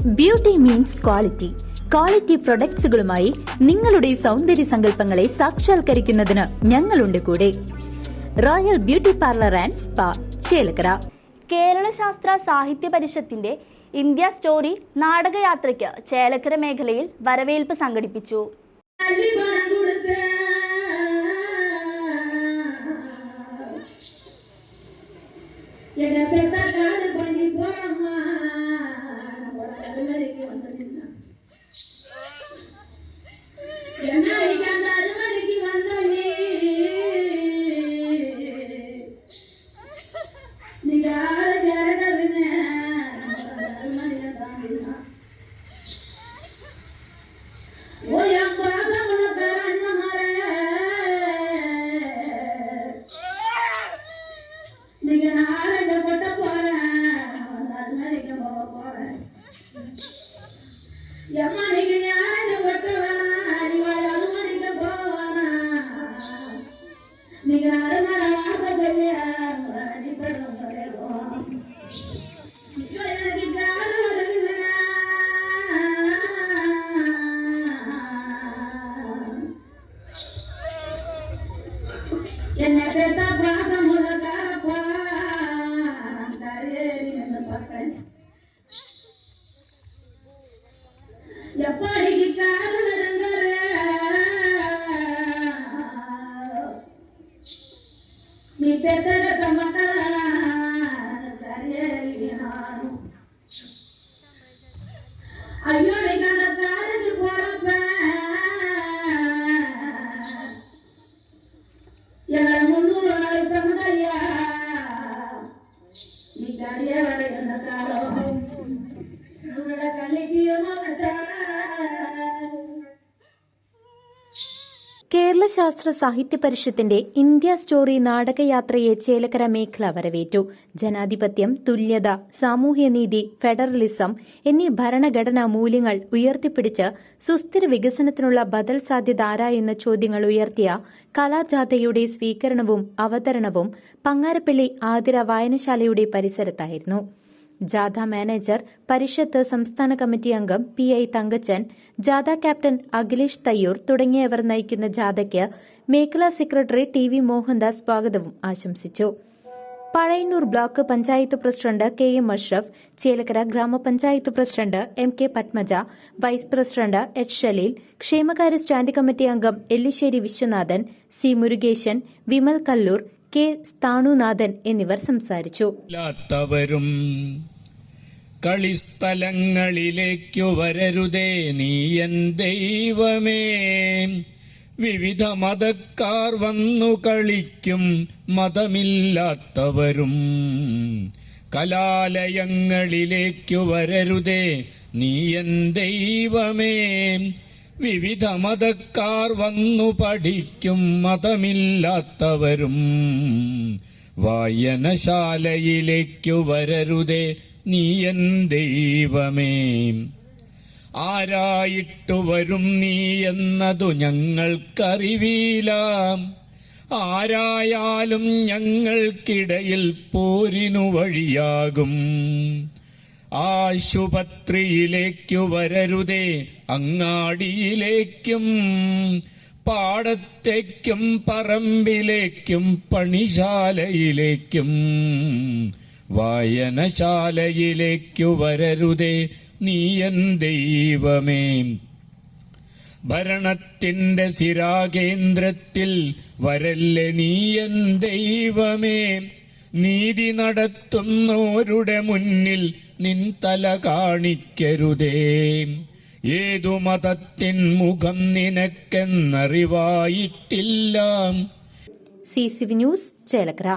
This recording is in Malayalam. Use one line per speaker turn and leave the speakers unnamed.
Beauty means quality. ക്വാളിറ്റി പ്രൊഡക്ട്സുകളുമായി നിങ്ങളുടെ സൗന്ദര്യ സങ്കല്പങ്ങളെ സാക്ഷാത്കരിക്കുന്നതിന് ഞങ്ങളുണ്ട് കൂടെ. Royal beauty parlour and spa, Chelakkara.
Kerala ശാസ്ത്ര സാഹിത്യ പരിഷത്തിന്റെ ഇന്ത്യ സ്റ്റോറി നാടകയാത്രയ്ക്ക് ചേലക്കര മേഖലയിൽ വരവേൽപ്പ് സംഘടിപ്പിച്ചു.
കേരള ശാസ്ത്ര സാഹിത്യ പരിഷത്തിന്റെ ഇന്ത്യ സ്റ്റോറി നാടകയാത്രയെ ചേലക്കര മേഖല വരവേറ്റു. ജനാധിപത്യം, തുല്യത, സാമൂഹ്യനീതി, ഫെഡറലിസം എന്നീ ഭരണഘടനാ മൂല്യങ്ങൾ ഉയർത്തിപ്പിടിച്ച് സുസ്ഥിര വികസനത്തിനുള്ള ബദൽ സാധ്യത ആരായുന്ന ചോദ്യങ്ങൾ ഉയർത്തിയ കലാജാഥയുടെ സ്വീകരണവും അവതരണവും പങ്ങാരപ്പള്ളി ആതിര വായനശാലയുടെ പരിസരത്തായിരുന്നു. ജാഥ മാനേജർ, പരിഷത്ത് സംസ്ഥാന കമ്മിറ്റി അംഗം PI തങ്കച്ചൻ, ജാഥ ക്യാപ്റ്റൻ അഖിലേഷ് തയ്യൂർ തുടങ്ങിയവർ നയിക്കുന്ന ജാഥയ്ക്ക് മേഖലാ സെക്രട്ടറി TV മോഹൻദാസ് സ്വാഗതവും ആശംസിച്ചു. Pazhayannur block panchayat president KM Ashraf, Chelakkara ഗ്രാമപഞ്ചായത്ത് president MK Padmaja, vice president H Shaleel, ക്ഷേമകാര്യ സ്റ്റാൻഡ് കമ്മിറ്റി അംഗം എല്ലിശ്ശേരി വിശ്വനാഥൻ, C മുരുകേശൻ, വിമൽ കല്ലൂർ, K സ്ഥാണുനാഥൻ എന്നിവർ സംസാരിച്ചു.
കളിസ്ഥലങ്ങളിലേക്കു വരരുതേ നീയൻ ദൈവമേ, വിവിധ മതക്കാർ വന്നു കളിക്കും മതമില്ലാത്തവരും. കലാലയങ്ങളിലേക്കു വരരുതേ നീയൻ ദൈവമേ, വിവിധ മതക്കാർ വന്നു പഠിക്കും മതമില്ലാത്തവരും. വായനശാലയിലേക്കു വരരുതേ നീയൻ ദൈവമേ, ആരായിട്ടു വരും നീ എന്നതു ഞങ്ങൾക്കറിവീല. ആരായാലും ഞങ്ങൾക്കിടയിൽ പോരിനു വഴിയാകും. ആശുപത്രിയിലേക്കു വരരുതേ അങ്ങാടിയിലേക്കും, പാടത്തേക്കും പറമ്പിലേക്കും പണിശാലയിലേക്കും. വായനശാലയിലേക്കു വരരുതേ നീയൻ ദൈവമേ, ഭരണത്തിന്റെ സിരാകേന്ദ്രത്തിൽ വരല്ലേ നീയൻ ദൈവമേ. നീതി നടത്തുന്നോരുടെ മുന്നിൽ നിൻ തല കാണിക്കരുതേ, ഏതു മതത്തിൻ മുഖം നിനക്കെന്നറിവായിട്ടില്ല.
CCV news, Chelakkara.